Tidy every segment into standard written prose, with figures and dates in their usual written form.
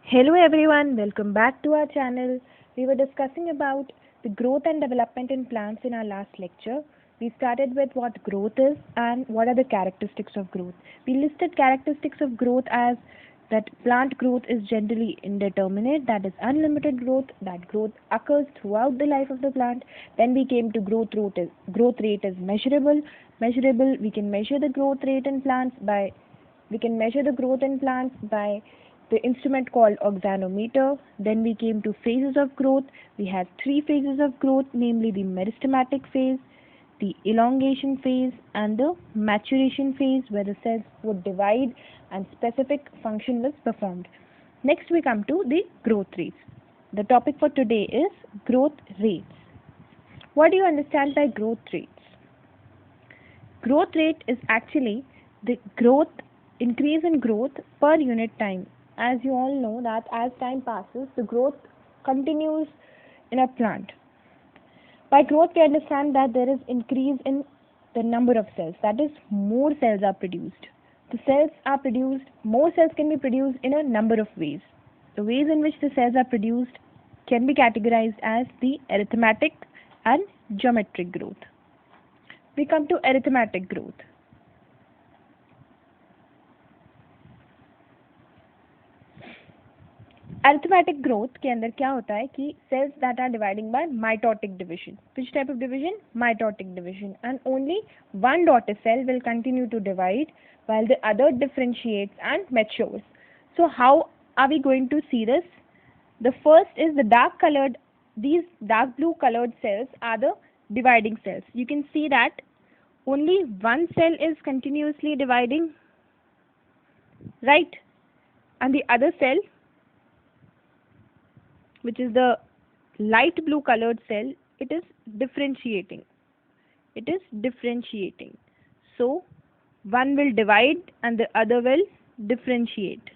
Hello everyone, welcome back to our channel. We were discussing about the growth and development in plants in our last lecture. We started with what growth is and what are the characteristics of growth. We listed characteristics of growth as that plant growth is generally indeterminate, that is unlimited growth, that growth occurs throughout the life of the plant. Then we came to growth rate is measurable. Measurable, we can measure the growth rate in plants by the instrument called oxanometer. Then we came to phases of growth. We have three phases of growth, namely the meristematic phase, the elongation phase, and the maturation phase, where the cells would divide and specific function was performed. Next, we come to the growth rates. The topic for today is growth rates. What do you understand by growth rates? Growth rate is actually the increase in growth per unit time. As you all know that as time passes, the growth continues in a plant. By growth, we understand that there is increase in the number of cells. That is, more cells are produced. More cells can be produced in a number of ways. The ways in which the cells are produced can be categorized as the arithmetic and geometric growth. We come to arithmetic growth. Arithmetic growth के अंदर क्या होता है कि cells that are dividing by mitotic division. Which type of division? Mitotic division. And only one daughter cell will continue to divide while the other differentiates and matures. So how are we going to see this? The first is these dark blue colored cells are the dividing cells. You can see that only one cell is continuously dividing, right? And the other cell, which is the light blue colored cell, it is differentiating. So one will divide and the other will differentiate.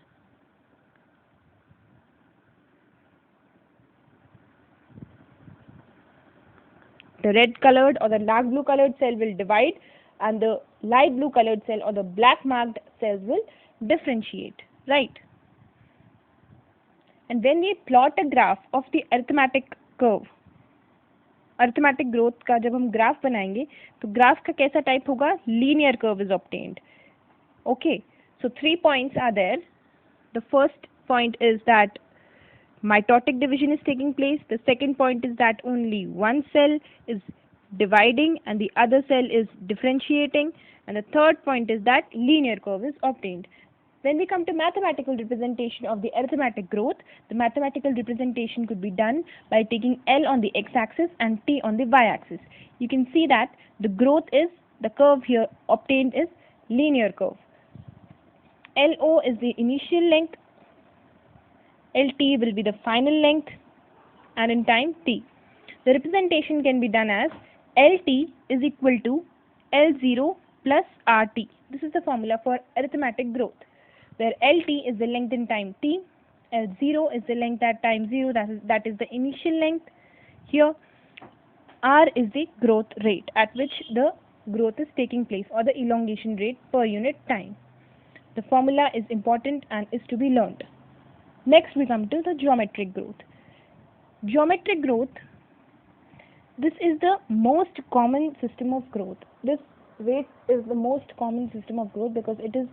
The red colored or the dark blue colored cell will divide and the light blue colored cell or the black marked cells will differentiate, right? And when we plot a graph of the arithmetic curve, arithmetic growth का जब हम graph बनाएंगे तो graph का कैसा type होगा? Linear curve is obtained. Okay, so 3 points are there. The first point is that mitotic division is taking place. The second point is that only one cell is dividing and the other cell is differentiating. And the third point is that linear curve is obtained. When we come to mathematical representation of the arithmetic growth, the mathematical representation could be done by taking L on the x-axis and T on the y-axis. You can see that the curve here obtained is linear curve. LO is the initial length, LT will be the final length, and in time T. The representation can be done as LT is equal to L0 plus RT. This is the formula for arithmetic growth, where LT is the length in time T, L0 is the length at time 0, that is the initial length. Here, R is the growth rate at which the growth is taking place, or the elongation rate per unit time. The formula is important and is to be learned. Next, we come to the geometric growth. Geometric growth, this is the most common system of growth. This rate is the most common system of growth because it is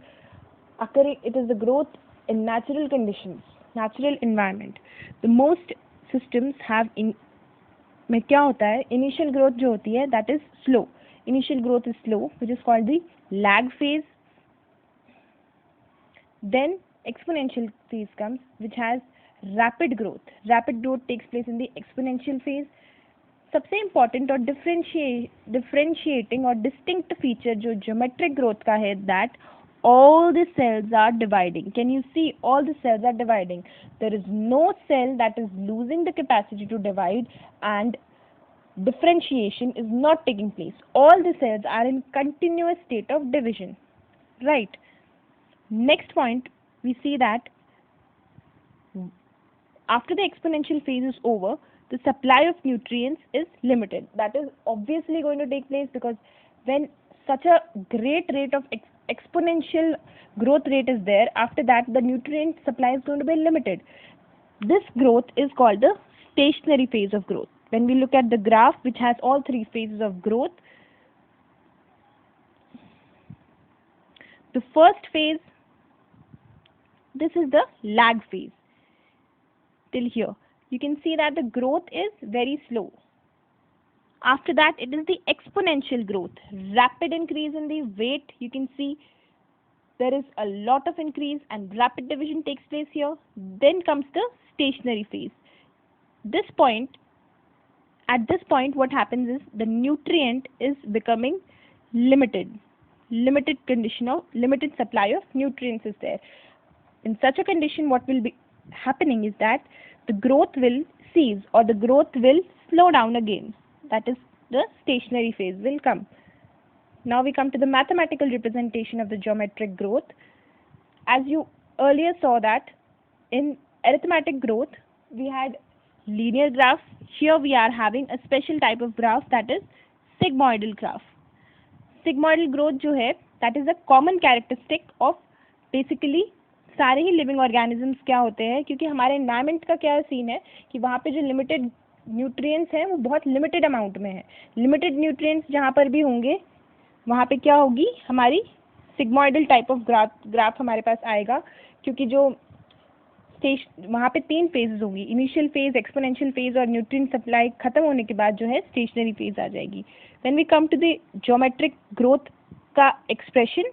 the growth in natural conditions, natural environment. The most systems have में क्या होता है? Initial growth जो होती है, that is slow. Initial growth is slow, which is called the lag phase. Then exponential phase comes, which has rapid growth. Rapid growth takes place in the exponential phase. सबसे important और differentiating और distinct feature जो geometric growth का है, that all the cells are dividing. Can you see? All the cells are dividing. There is no cell that is losing the capacity to divide, and differentiation is not taking place. All the cells are in continuous state of division, right? Next point, we see that after the exponential phase is over, the supply of nutrients is limited. That is obviously going to take place because when such a great rate of exponential growth rate is there, after that the nutrient supply is going to be limited. This growth is called the stationary phase of growth. When we look at the graph which has all three phases of growth, the first phase, this is the lag phase. Till here, you can see that the growth is very slow. After that, it is the exponential growth, rapid increase in the weight. You can see there is a lot of increase and rapid division takes place here. Then comes the stationary phase. At this point, what happens is the nutrient is becoming limited. Limited supply of nutrients is there. In such a condition, what will be happening is that the growth will cease or the growth will slow down again. That is, the stationary phase will come. Now we come to the mathematical representation of the geometric growth. As you earlier saw that in arithmetic growth, we had linear graph. Here we are having a special type of graph, that is sigmoidal graph. Sigmoidal growth जो है, that is a common characteristic of basically सारे ही living organisms क्या होते हैं, क्योंकि हमारे environment का क्या सीन है कि वहाँ पे जो लिमिटेड न्यूट्रिएंट्स हैं वो बहुत लिमिटेड अमाउंट में है. लिमिटेड न्यूट्रिएंट्स जहाँ पर भी होंगे वहाँ पे क्या होगी, हमारी सिग्मोइडल टाइप ऑफ ग्राफ हमारे पास आएगा, क्योंकि जो वहाँ पे 3 फेजेस होंगी, इनिशियल फेज, एक्सपोनेंशियल फेज और न्यूट्रिएंट सप्लाई खत्म होने के बाद जो है स्टेशनरी फेज आ जाएगी. When we come to the geometric growth का expression,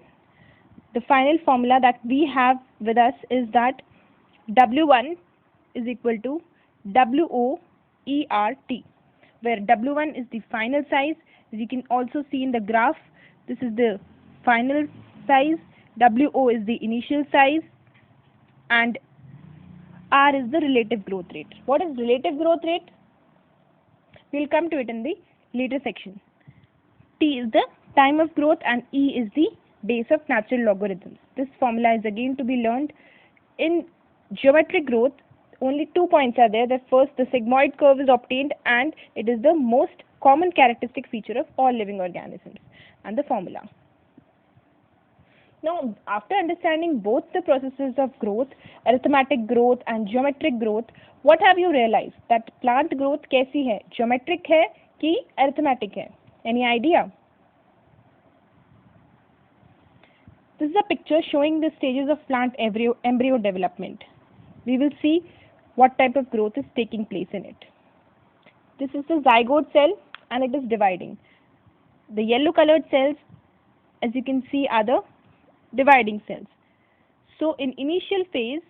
the final formula that we have with us is that W1 is equal to WOERT, where W1 is the final size. As you can also see in the graph, this is the final size, WO is the initial size, and R is the relative growth rate. What is relative growth rate? We will come to it in the later section. T is the time of growth and E is the base of natural logarithms. This formula is again to be learned. In geometric growth, only 2 points are there. That first, the sigmoid curve is obtained and it is the most common characteristic feature of all living organisms. And the formula. Now, after understanding both the processes of growth, arithmetic growth and geometric growth, what have you realized? That plant growth कैसी है? Geometric है कि arithmetic है? Any idea? This is a picture showing the stages of plant embryo development. We will see what type of growth is taking place in it. This is the zygote cell and it is dividing. The yellow colored cells, as you can see, are the dividing cells. So in initial phase,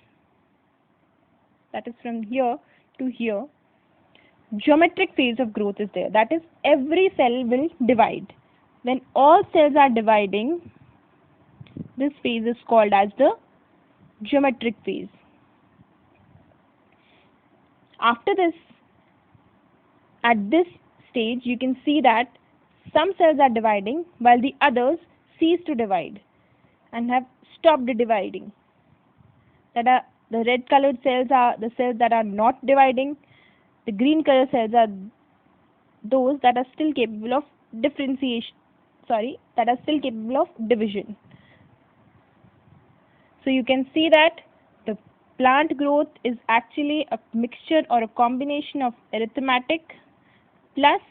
that is from here to here, geometric phase of growth is there. That is, every cell will divide. When all cells are dividing, this phase is called as the geometric phase. After this, at this stage, you can see that some cells are dividing while the others cease to divide and have stopped dividing. That are the red colored cells are the cells that are not dividing. The green colored cells are those that are still capable of division. So you can see that the plant growth is actually a mixture or a combination of arithmetic plus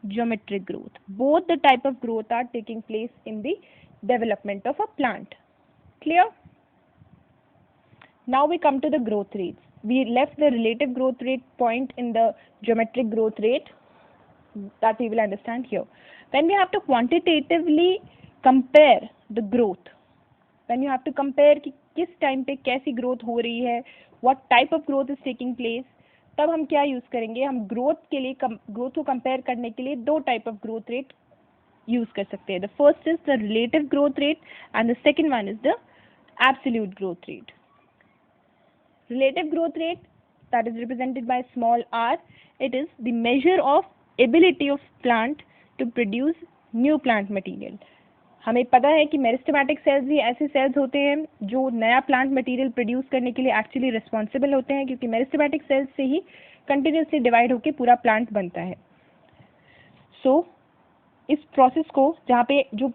geometric growth. Both the type of growth are taking place in the development of a plant. Clear? Now we come to the growth rates. We left the relative growth rate point in the geometric growth rate that we will understand here. When we have to quantitatively compare the growth, when you have to compare कि किस time पे कैसी growth हो रही है, what type of growth is taking place, तब हम क्या यूज करेंगे, हम ग्रोथ के लिए ग्रोथ को कंपेयर करने के लिए 2 type of growth rate use कर सकते हैं. The first is the relative growth rate and the second one is the absolute growth rate. Relative growth rate, that is represented by small r, it is the measure of ability of plant to produce new plant material. हमें पता है कि meristematic sales भी ऐसे sales होते हैं जो नया प्लांट मटेरियल प्रोड्यूस करने के लिए एक्चुअली रिस्पॉन्सिबल होते हैं, क्योंकि मेरिस्टेमेटिक सेल्स से ही कंटिन्यूसली डिवाइड होकर पूरा प्लांट बनता है. सो इस प्रोसेस को, जहाँ पे जो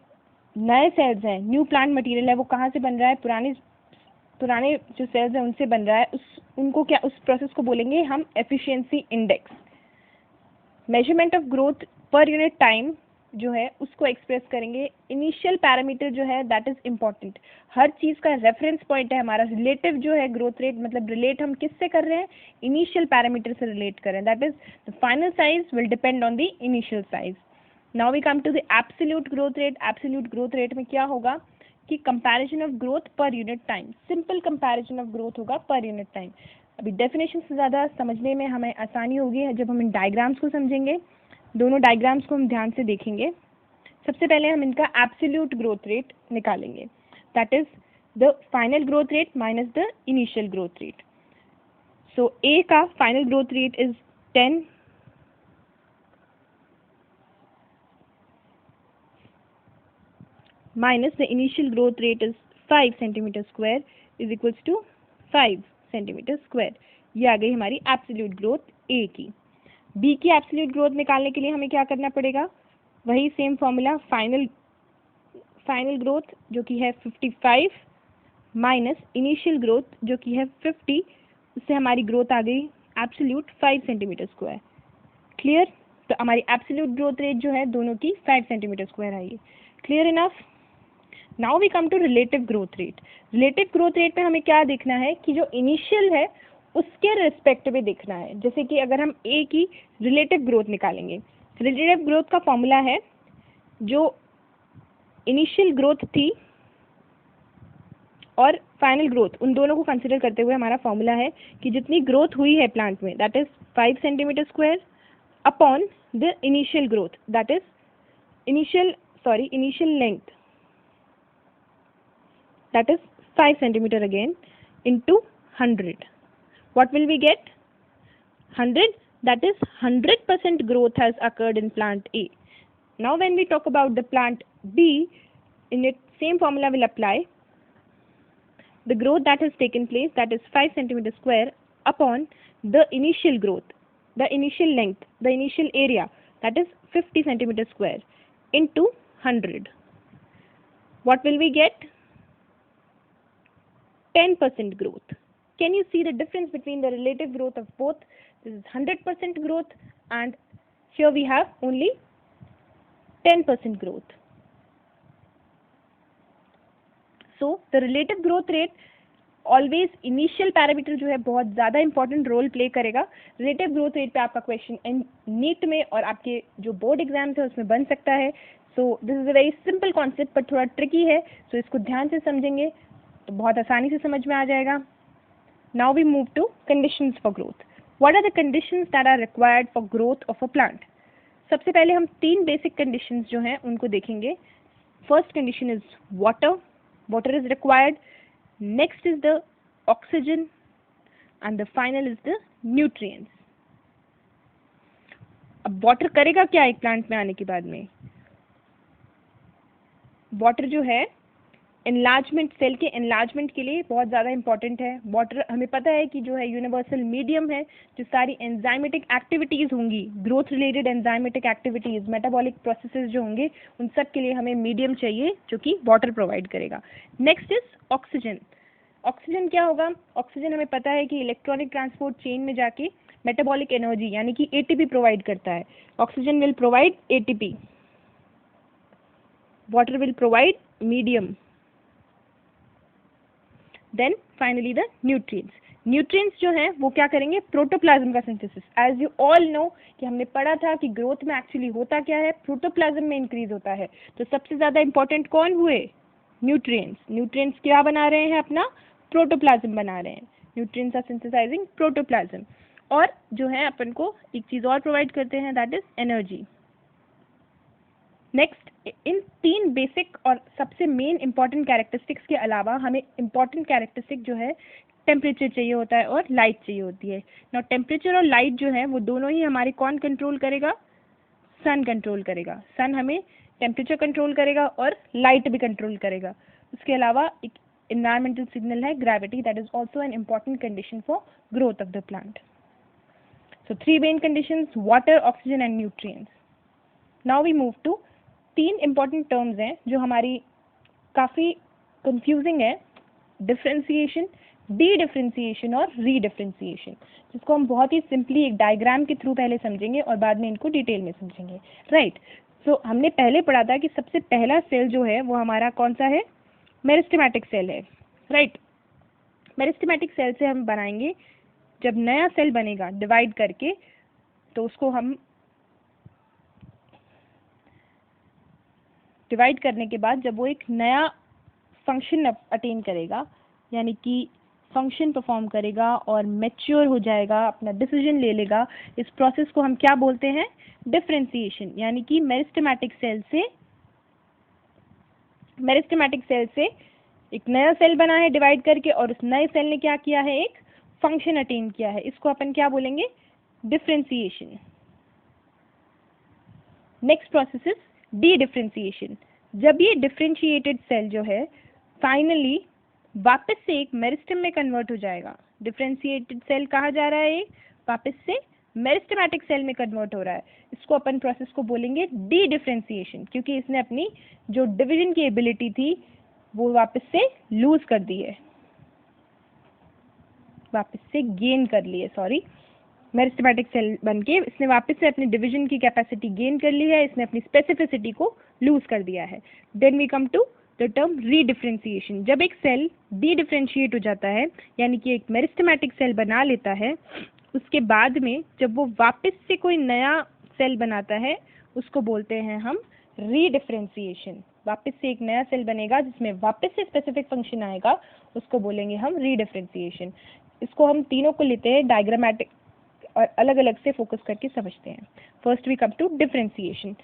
नए सेल्स हैं, न्यू प्लांट मटेरियल है, वो कहाँ से बन रहा है, पुराने जो सेल्स हैं उनसे बन रहा है. उनको क्या, उस प्रोसेस को बोलेंगे हम efficiency index. Measurement of growth per unit time जो है उसको एक्सप्रेस करेंगे। इनिशियल पैरामीटर जो है दैट इज इम्पॉर्टेंट, हर चीज का रेफरेंस पॉइंट है हमारा। रिलेटिव जो है ग्रोथ रेट, मतलब रिलेट हम किससे कर रहे हैं, इनिशियल पैरामीटर से रिलेट कर रहे हैं, that is the final size will depend on the initial size. Now we come to the absolute growth rate. Absolute growth rate में क्या होगा कि comparison of growth per unit time, simple comparison of growth होगा per unit time. अभी definition से ज़्यादा समझने में हमें आसानी होगी जब हम इन डायग्राम्स को समझेंगे। दोनों डायग्राम्स को हम ध्यान से देखेंगे। सबसे पहले हम इनका एब्सोल्यूट ग्रोथ रेट निकालेंगे, that is the final growth rate minus the initial growth rate. So A का final growth rate is 10 minus the initial growth rate is 5 centimeter square is equals to 5 centimeter square। ये आ गई हमारी absolute growth ए की। B की absolute growth निकालने के लिए हमें क्या करना पड़ेगा, वही सेम फॉर्मूला, फाइनल ग्रोथ जो कि है 55 माइनस इनिशियल ग्रोथ जो कि है 50, उससे हमारी ग्रोथ आ गई एब्सोल्यूट 5 सेंटीमीटर स्क्वायर। क्लियर? तो हमारी एब्सोल्यूट ग्रोथ रेट जो है दोनों की 5 सेंटीमीटर स्क्वायर आई है। Clear enough? Now we come to relative growth rate. Relative growth rate में हमें क्या देखना है कि जो इनिशियल है उसके रिस्पेक्ट में देखना है। जैसे कि अगर हम ए की रिलेटिव ग्रोथ निकालेंगे, रिलेटिव ग्रोथ का फॉर्मूला है जो इनिशियल ग्रोथ थी और फाइनल ग्रोथ, उन दोनों को कंसिडर करते हुए हमारा फॉर्मूला है कि जितनी ग्रोथ हुई है प्लांट में that is 5 centimetre square upon the initial growth that is initial length that is 5 centimeter again into 100. What will we get? 100, that is 100% growth has occurred in plant A. Now when we talk about the plant B, in it same formula will apply. The growth that has taken place, that is 5 centimeter square upon the initial growth, the initial length, the initial area, that is 50 centimeter square into 100. What will we get? 10% growth. Can you see the difference between the relative growth of both? This is 100% growth and here we have only 10% growth. So the relative growth rate always, initial parameter जो है बहुत ज़्यादा important role play करेगा। relative growth rate पे आपका question NEET में और आपके जो बोर्ड एग्जाम्स है उसमें बन सकता है। So this is a very simple concept पर थोड़ा tricky है, so इसको ध्यान से समझेंगे तो बहुत आसानी से समझ में आ जाएगा। Now we move to conditions for growth. What are the conditions that are required for growth of a plant? सबसे पहले हम 3 basic conditions जो हैं उनको देखेंगे। First condition is water. Water is required. Next is the oxygen and the final is the nutrients. अब water करेगा क्या एक plant में आने के बाद में? Water जो है एनलार्जमेंट, सेल के एनलार्जमेंट के लिए बहुत ज़्यादा इंपॉर्टेंट है। वाटर हमें पता है कि जो है यूनिवर्सल मीडियम है, जो सारी एंजाइमेटिक एक्टिविटीज़ होंगी, growth related enzymatic activities, metabolic processes जो होंगे, उन सब के लिए हमें मीडियम चाहिए जो कि वाटर प्रोवाइड करेगा। Next is oxygen. ऑक्सीजन क्या होगा? ऑक्सीजन हमें पता है कि इलेक्ट्रॉनिक ट्रांसपोर्ट चेन में जाके मेटाबॉलिक एनर्जी यानी कि एटीपी प्रोवाइड करता है। Oxygen will provide ATP, water will provide medium. Then finally the nutrients. Nutrients जो हैं वो क्या करेंगे? प्रोटोप्लाज्म का synthesis. As you all know कि हमने पढ़ा था कि ग्रोथ में एक्चुअली होता क्या है, प्रोटोप्लाज्म में इंक्रीज होता है। तो सबसे ज़्यादा इंपॉर्टेंट कौन हुए? न्यूट्रिएंट्स। न्यूट्रिएंट्स क्या बना रहे हैं? अपना प्रोटोप्लाज्म बना रहे हैं। Nutrients are synthesising protoplasm. और जो है अपन को एक चीज़ और प्रोवाइड करते हैं that is energy. Next, in 3 basic और सबसे मेन इंपॉर्टेंट कैरेक्टरिस्टिक्स के अलावा हमें इंपॉर्टेंट कैरेक्टरिस्टिक जो है टेम्परेचर चाहिए होता है और लाइट चाहिए होती है। ना टेम्परेचर और लाइट जो है वो दोनों ही हमारे कौन कंट्रोल करेगा? सन कंट्रोल करेगा। सन हमें टेम्परेचर कंट्रोल करेगा और लाइट भी कंट्रोल करेगा। उसके अलावा एक इन्वायरमेंटल सिग्नल है gravity, that is also an important condition for growth of the plant. So 3 main conditions, water, oxygen and nutrients. Now we move to 3 important terms हैं जो हमारी काफ़ी कंफ्यूजिंग है, डिफ्रेंसिएशन, डी डिफरेंशिएशन और री differentiation, जिसको हम बहुत ही सिंपली एक डायग्राम के थ्रू पहले समझेंगे और बाद में इनको डिटेल में समझेंगे, राइट। सो हमने पहले पढ़ा था कि सबसे पहला सेल जो है वो हमारा कौन सा है, मेरिस्टेमेटिक सेल है, राइट। मेरिस्टेमेटिक सेल से हम बनाएंगे, जब नया सेल बनेगा डिवाइड करके, तो उसको हम डिवाइड करने के बाद जब वो एक नया फंक्शन अटेन करेगा, यानी कि फंक्शन परफॉर्म करेगा और मैच्योर हो जाएगा, अपना डिसीजन ले लेगा, इस प्रोसेस को हम क्या बोलते हैं, डिफरेंशिएशन। यानी कि मेरिस्टेमेटिक सेल से एक नया सेल बना है डिवाइड करके, और उस नए सेल ने क्या किया है, एक फंक्शन अटेन किया है, इसको अपन क्या बोलेंगे, differentiation. Next process is D differentiation. जब ये डिफरेंशिएटेड सेल जो है फाइनली वापस से एक मेरिस्टेम में कन्वर्ट हो जाएगा, डिफरेंशिएटेड सेल कहा जा रहा है, वापस से मेरिस्टेमेटिक सेल में कन्वर्ट हो रहा है, इसको अपन प्रोसेस को बोलेंगे डी डिफरेंशिएशन, क्योंकि इसने अपनी जो डिवीजन की एबिलिटी थी वो वापस से लूज कर दी है, वापस से गेन कर ली है, सॉरी, मेरिस्टेमेटिक सेल बनके इसने वापस से अपनी डिवीजन की कैपेसिटी गेन कर ली है, इसने अपनी स्पेसिफिसिटी को लूज कर दिया है। Then we come to the term redifferentiation. जब एक सेल डी डिफरेंशिएट हो जाता है, यानी कि एक मेरिस्टेमेटिक सेल बना लेता है, उसके बाद में जब वो वापस से कोई नया सेल बनाता है, उसको बोलते हैं हम रीडिफरेंशिएशन। वापस से एक नया सेल बनेगा जिसमें वापस से स्पेसिफिक फंक्शन आएगा, उसको बोलेंगे हम रीडिफरेंशिएशन। इसको हम तीनों को लेते हैं डायग्रामेटिक और अलग अलग से फोकस करके समझते हैं। First we come to differentiation.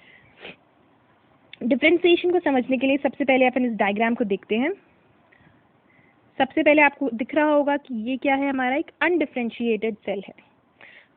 Differentiation को समझने के लिए सबसे पहले अपन इस डायग्राम को देखते हैं। सबसे पहले आपको दिख रहा होगा कि ये क्या है, हमारा एक अनडिफरेंशिएटेड सेल है।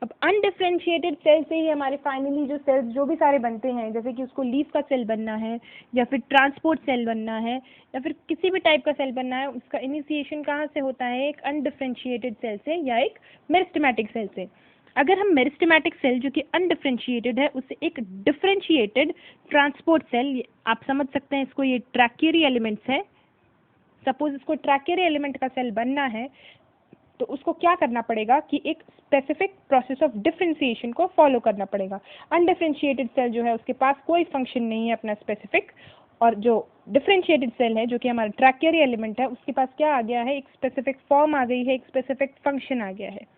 अब अनडिफरेंशिएटेड सेल से ही हमारे फाइनली जो सेल्स जो भी सारे बनते हैं, जैसे कि उसको लीफ का सेल बनना है, या फिर ट्रांसपोर्ट सेल बनना है, या फिर किसी भी टाइप का सेल बनना है, उसका इनिशिएशन कहाँ से होता है, एक अनडिफरेंशिएटेड सेल से या एक मेरिस्टेमेटिक सेल से। अगर हम मेरिस्टेमेटिक सेल जो कि अनडिफरेंशिएटेड है उससे एक डिफरेंशिएटेड ट्रांसपोर्ट सेल, आप समझ सकते हैं इसको, ये ट्रैकियरी एलिमेंट्स है, सपोज इसको ट्रैकियरी एलिमेंट का सेल बनना है, तो उसको क्या करना पड़ेगा कि एक स्पेसिफिक प्रोसेस ऑफ डिफरेंशिएशन को फॉलो करना पड़ेगा। अनडिफरेंशिएटेड सेल जो है उसके पास कोई फंक्शन नहीं है अपना स्पेसिफिक, और जो डिफरेंशिएटेड सेल है जो कि हमारा ट्रैकियरी एलिमेंट है, उसके पास क्या आ गया है, एक स्पेसिफिक फॉर्म आ गई है, एक स्पेसिफिक फंक्शन आ गया है।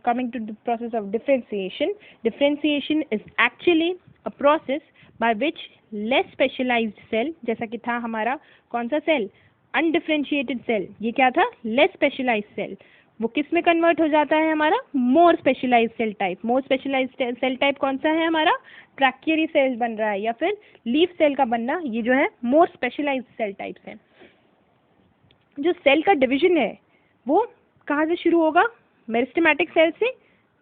Coming to the process of differentiation, differentiation is actually a process by which less specialized cell, जैसा कि था हमारा कौन सा सेल, अनडिफरेंशिएटेड सेल, ये क्या था, लेस स्पेशलाइज्ड सेल, वो किस में कन्वर्ट हो जाता है, हमारा मोर स्पेशलाइज्ड सेल टाइप। मोर स्पेशलाइज्ड सेल टाइप कौन सा है, हमारा ट्रैकियरी सेल बन रहा है, या फिर लीफ सेल का बनना, ये जो है मोर स्पेशलाइज्ड सेल टाइप्स है। जो सेल का डिवीजन है वो कहाँ से शुरू होगा, मेरिस्टेमेटिक सेल से।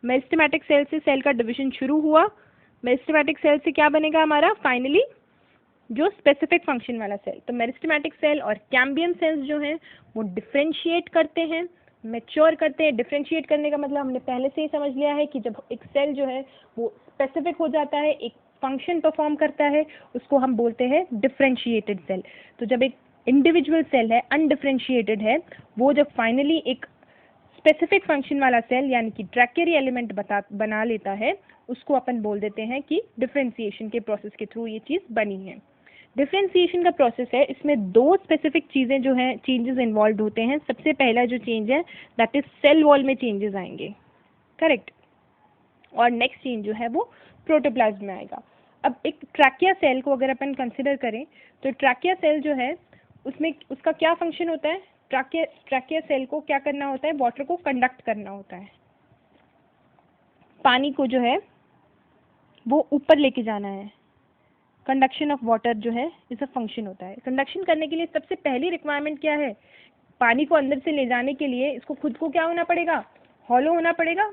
मेरिस्टेमेटिक सेल से सेल का डिवीजन शुरू हुआ, मेरिस्टेमेटिक सेल से क्या बनेगा हमारा फाइनली, जो स्पेसिफिक फंक्शन वाला सेल। तो मेरिस्टेमेटिक सेल और कैम्बियम सेल्स जो हैं वो डिफरेंशिएट करते हैं, मैच्योर करते हैं। डिफरेंशिएट करने का मतलब हमने पहले से ही समझ लिया है कि जब एक सेल जो है वो स्पेसिफिक हो जाता है, एक फंक्शन परफॉर्म करता है, उसको हम बोलते हैं डिफरेंशिएटेड सेल। तो जब एक इंडिविजुअल सेल है, अनडिफरेंशिएटेड है, वो जब फाइनली एक स्पेसिफिक फंक्शन वाला सेल यानी कि ट्रैकियरी एलिमेंट बना लेता है, उसको अपन बोल देते हैं कि डिफरेंशिएशन के प्रोसेस के थ्रू ये चीज़ बनी है। डिफरेंशिएशन का प्रोसेस है, इसमें दो स्पेसिफिक चीज़ें जो हैं, चेंजेस इन्वॉल्व होते हैं। सबसे पहला जो चेंज है दैट इज सेल वॉल में चेंजेस आएंगे, करेक्ट, और नेक्स्ट चेंज जो है वो प्रोटोप्लाज्म में आएगा। अब एक ट्रैकिया सेल को अगर अपन कंसिडर करें तो ट्रैकिया सेल जो है उसमें उसका क्या फंक्शन होता है, ट्रैकिया सेल को क्या करना होता है, वाटर को कंडक्ट करना होता है, पानी को जो है वो ऊपर लेके जाना है। कंडक्शन ऑफ वाटर जो है इस अ फंक्शन होता है। कंडक्शन करने के लिए सबसे पहली रिक्वायरमेंट क्या है, पानी को अंदर से ले जाने के लिए इसको खुद को क्या होना पड़ेगा, हॉलो होना पड़ेगा,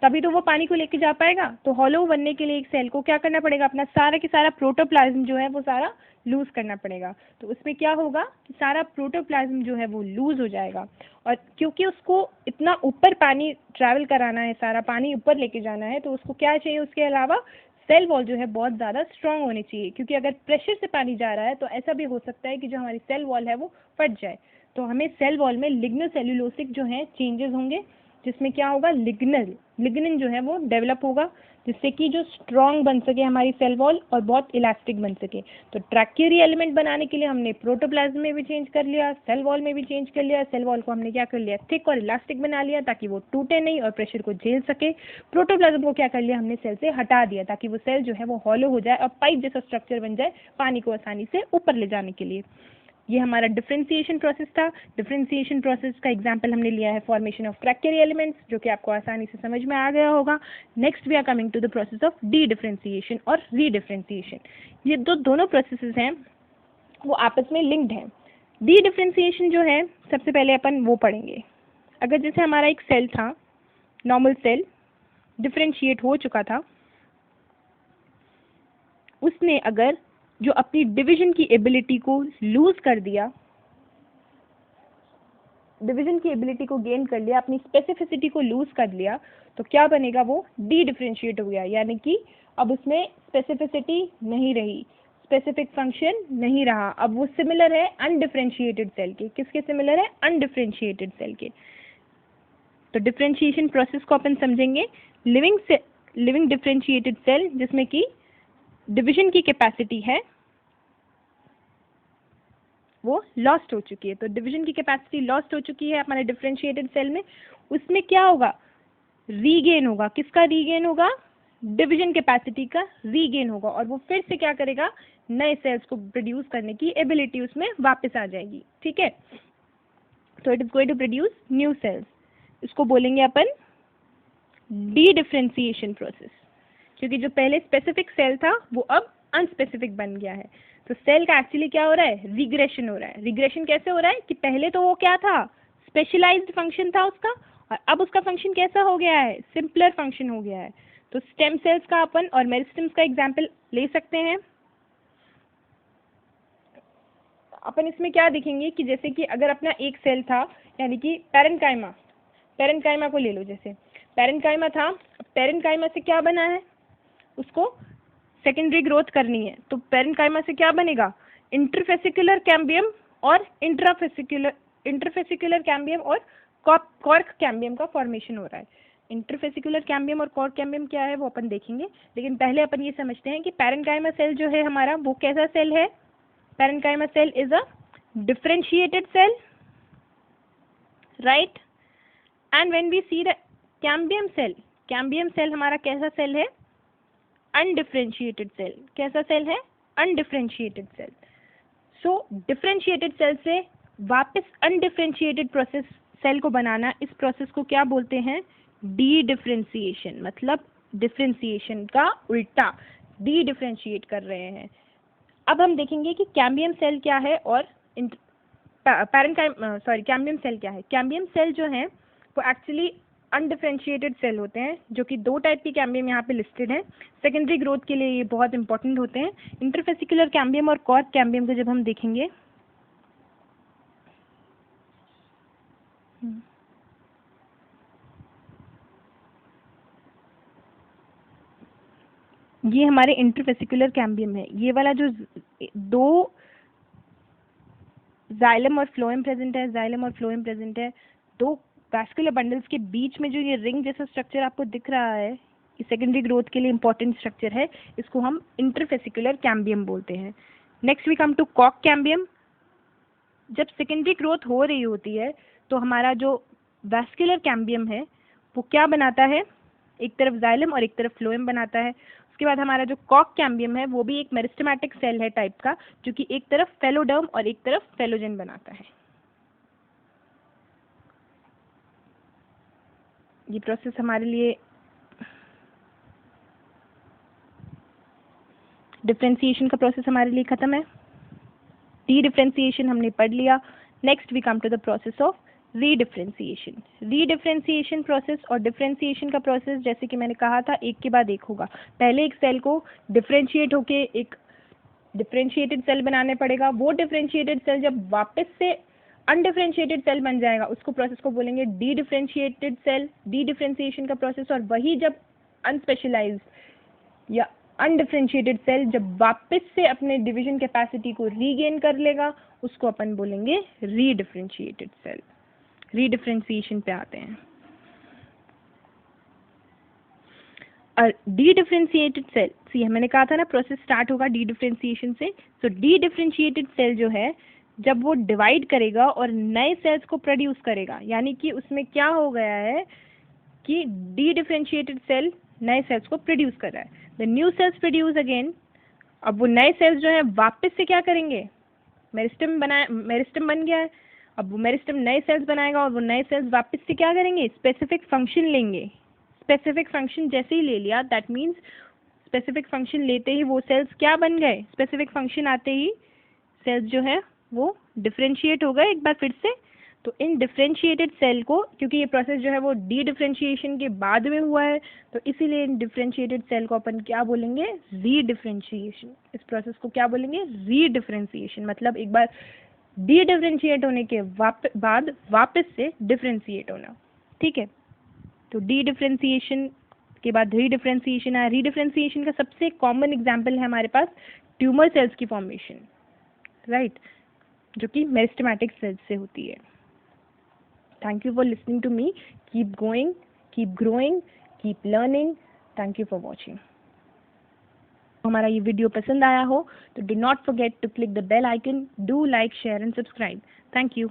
तभी तो वो पानी को लेके जा पाएगा। तो हॉलो बनने के लिए एक सेल को क्या करना पड़ेगा, अपना सारा के सारा प्रोटोप्लाज्म जो है वो सारा लूज करना पड़ेगा। तो उसमें क्या होगा कि सारा प्रोटोप्लाज्म जो है वो लूज हो जाएगा, और क्योंकि उसको इतना ऊपर पानी ट्रैवल कराना है, सारा पानी ऊपर लेके जाना है, तो उसको क्या चाहिए, उसके अलावा सेल वॉल जो है बहुत ज़्यादा स्ट्रांग होनी चाहिए, क्योंकि अगर प्रेशर से पानी जा रहा है तो ऐसा भी हो सकता है कि जो हमारी सेल वॉल है वो फट जाए। तो हमें सेल वॉल में लिग्नोसेल्यूलोसिक जो है चेंजेस होंगे, जिसमें क्या होगा, लिग्निन जो है वो डेवलप होगा, जिससे कि जो स्ट्रॉन्ग बन सके हमारी सेल वॉल और बहुत इलास्टिक बन सके। तो ट्रैक्यूरी एलिमेंट बनाने के लिए हमने प्रोटोप्लाज्म में भी चेंज कर लिया, सेल वॉल में भी चेंज कर लिया। सेल वॉल को हमने क्या कर लिया, थिक और इलास्टिक बना लिया ताकि वो टूटे नहीं और प्रेशर को झेल सके। प्रोटोप्लाज्म को क्या कर लिया हमने, सेल से हटा दिया ताकि वो सेल जो है वो हॉलो हो जाए और पाइप जैसा स्ट्रक्चर बन जाए पानी को आसानी से ऊपर ले जाने के लिए। ये हमारा डिफरेंशिएशन प्रोसेस था। डिफरेंशिएशन प्रोसेस का एग्जांपल हमने लिया है फॉर्मेशन ऑफ ट्रैक्यूरी एलिमेंट्स, जो कि आपको आसानी से समझ में आ गया होगा। Next we are coming to the process of dedifferentiation और रीडिफरेंशिएशन। ये दोनों प्रोसेसेस हैं वो आपस में लिंक्ड हैं। डी डिफरेंशिएशन जो है सबसे पहले अपन वो पढ़ेंगे। अगर जैसे हमारा एक सेल था, नॉर्मल सेल डिफरेंशिएट हो चुका था, उसने अगर जो अपनी डिवीजन की एबिलिटी को लूज कर दिया, डिवीजन की एबिलिटी को गेन कर लिया, अपनी स्पेसिफिसिटी को लूज कर लिया, तो क्या बनेगा, वो डी डिफरेंशिएट हो गया। यानी कि अब उसमें स्पेसिफिसिटी नहीं रही, स्पेसिफिक फंक्शन नहीं रहा, अब वो सिमिलर है अनडिफरेंशिएटेड सेल के। किसके सिमिलर है, अनडिफरेंशिएटेड सेल के। तो डिफरेंशिएशन प्रोसेस को अपन समझेंगे। लिविंग डिफरेंशिएटेड सेल जिसमें कि डिवीजन की कैपेसिटी है वो लॉस्ट हो चुकी है। तो डिवीजन की कैपेसिटी लॉस्ट हो चुकी है हमारे डिफरेंशिएटेड सेल में, उसमें क्या होगा, रीगेन होगा। किसका रीगेन होगा, डिवीजन कैपेसिटी का रीगेन होगा, और वो फिर से क्या करेगा, नए सेल्स को प्रोड्यूस करने की एबिलिटी उसमें वापस आ जाएगी। ठीक है, तो it is going to produce new cells. इसको बोलेंगे अपन डी डिफरेंशिएशन प्रोसेस, क्योंकि जो पहले स्पेसिफिक सेल था वो अब अनस्पेसिफिक बन गया है। तो सेल का एक्चुअली क्या हो रहा है, रिग्रेशन हो रहा है। रिग्रेशन कैसे हो रहा है कि पहले तो वो क्या था, स्पेशलाइज्ड फंक्शन था उसका, और अब उसका फंक्शन कैसा हो गया है, सिंपलर फंक्शन हो गया है। तो स्टेम सेल्स का अपन और मेरिस्टेम्स का एग्जाम्पल ले सकते हैं। अपन इसमें क्या देखेंगे कि जैसे कि अगर अपना एक सेल था, यानी कि पेरेन्काइमा को ले लो। जैसे पेरेन्काइमा था, पेरेन्काइमा से क्या बना है, उसको सेकेंडरी ग्रोथ करनी है, तो पेरेन्काइमा से क्या बनेगा, इंटरफेसिकुलर कैम्बियम और इंटरफेसिकुलर कैम्बियम और कॉर्क कैम्बियम का फॉर्मेशन हो रहा है। इंटरफेसिकुलर कैम्बियम और कॉर्क कैम्बियम क्या है वो अपन देखेंगे, लेकिन पहले अपन ये समझते हैं कि पेरेन्काइमा सेल जो है हमारा वो कैसा सेल है। Parenchyma cell is a differentiated cell, right. And when we see the cambium cell हमारा कैसा सेल है, अनडिफरेंशिएटेड सेल। कैसा सेल है, undifferentiated cell. So differentiated cell से वापस अनडिफरेंशिएटेड प्रोसेस सेल को बनाना, इस प्रोसेस को क्या बोलते हैं, डी डिफरेंशिएशन। मतलब डिफरेंशिएशन का उल्टा, डी डिफरेंशिएट कर रहे हैं। अब हम देखेंगे कि कैम्बियम सेल क्या है और कैम्बियम सेल क्या है। कैम्बियम सेल जो है वो एक्चुअली अनडिफरेंशिएटेड सेल होते हैं, जो कि दो टाइप की कैम्बियम यहाँ पे लिस्टेड है। सेकेंडरी ग्रोथ के लिए ये बहुत इंपॉर्टेंट होते हैं। इंटरफेसिकुलर कैम्बियम और कॉर्क कैम्बियम को जब हम देखेंगे, ये हमारे इंटरफेसिकुलर कैम्बियम है। ये वाला जो दो जाइलम और फ्लोएम प्रेजेंट है, दो वैस्कुलर बंडल्स के बीच में जो ये रिंग जैसा स्ट्रक्चर आपको दिख रहा है, ये सेकेंडरी ग्रोथ के लिए इंपॉर्टेंट स्ट्रक्चर है। इसको हम इंटरफेसिकुलर कैम्बियम बोलते हैं। Next we come to cork cambium. जब सेकेंडरी ग्रोथ हो रही होती है तो हमारा जो वैस्कुलर कैम्बियम है वो क्या बनाता है, एक तरफ जाइलम और एक तरफ फ्लोएम बनाता है। उसके बाद हमारा जो कॉर्क कैम्बियम है वो भी एक मेरिस्टेमेटिक सेल है टाइप का, जो कि एक तरफ फेलोडर्म और एक तरफ फेलोजेन बनाता है। ये प्रोसेस हमारे लिए डिफरेंशिएशन का प्रोसेस हमारे लिए खत्म है। डी डिफरेंशिएशन हमने पढ़ लिया। Next we come to the process of redifferentiation. Redifferentiation process और डिफरेंशिएशन का प्रोसेस जैसे कि मैंने कहा था एक के बाद एक होगा। पहले एक सेल को डिफरेंशिएट होके एक डिफरेंशिएटेड सेल बनाने पड़ेगा। वो डिफरेंशिएटेड सेल जब वापस से अनडिफरेंशिएटेड सेल बन जाएगा, उसको प्रोसेस को बोलेंगे dedifferentiated cell, dedifferentiation का प्रोसेस। और वही जब अनस्पेशलाइज्ड या अनडिफरेंशिएटेड सेल जब वापस से अपने डिवीजन कैपेसिटी को रीगेन कर लेगा उसको अपन बोलेंगे रीडिफरेंशिएटेड सेल। रीडिफरेंशिएशन पे आते हैं। डी-डिफरेंशिएटेड सेल, सी मैंने कहा था ना प्रोसेस स्टार्ट होगा डी-डिफरेंशिएशन से। तो डी-डिफरेंशिएटेड सेल जो है जब वो डिवाइड करेगा और नए सेल्स को प्रोड्यूस करेगा, यानी कि उसमें क्या हो गया है कि डी-डिफरेंशिएटेड सेल नए सेल्स को प्रोड्यूस कर रहा है। The new sales produce again. अब वो नए सेल्स जो है वापस से क्या करेंगे, मेरिस्टम बन गया है। अब वो मेरिस्टम नए सेल्स बनाएगा और वो नए सेल्स वापस से क्या करेंगे, स्पेसिफिक फंक्शन लेंगे। स्पेसिफिक फंक्शन जैसे ही ले लिया, दैट मीन्स स्पेसिफिक फंक्शन लेते ही वो सेल्स क्या बन गए, स्पेसिफिक फंक्शन आते ही सेल्स जो है वो डिफरेंशिएट हो गए एक बार फिर से। तो इन डिफरेंशिएटेड सेल को, क्योंकि ये प्रोसेस जो है वो डी डिफरेंशिएशन के बाद में हुआ है, तो इसीलिए इन डिफरेंशिएटेड सेल को अपन क्या बोलेंगे, री डिफरेंशिएशन। इस प्रोसेस को क्या बोलेंगे, री डिफरेंशिएशन। मतलब एक बार डी डिफरेंशिएट होने के बाद वापस से डिफरेंशिएट होना। ठीक है, तो डी डिफरेंशिएशन के बाद री डिफरेंशिएशन आया। री डिफरेंशिएशन का सबसे कॉमन एग्जाम्पल है हमारे पास ट्यूमर सेल्स की फॉर्मेशन, राइट, जो कि मेरिस्टेमेटिक सेल्स से होती है। Thank you for listening to me. Keep going, keep growing, keep learning. Thank you for watching. हमारा ये वीडियो पसंद आया हो तो do not forget to click the bell icon, do like, share and subscribe. Thank you.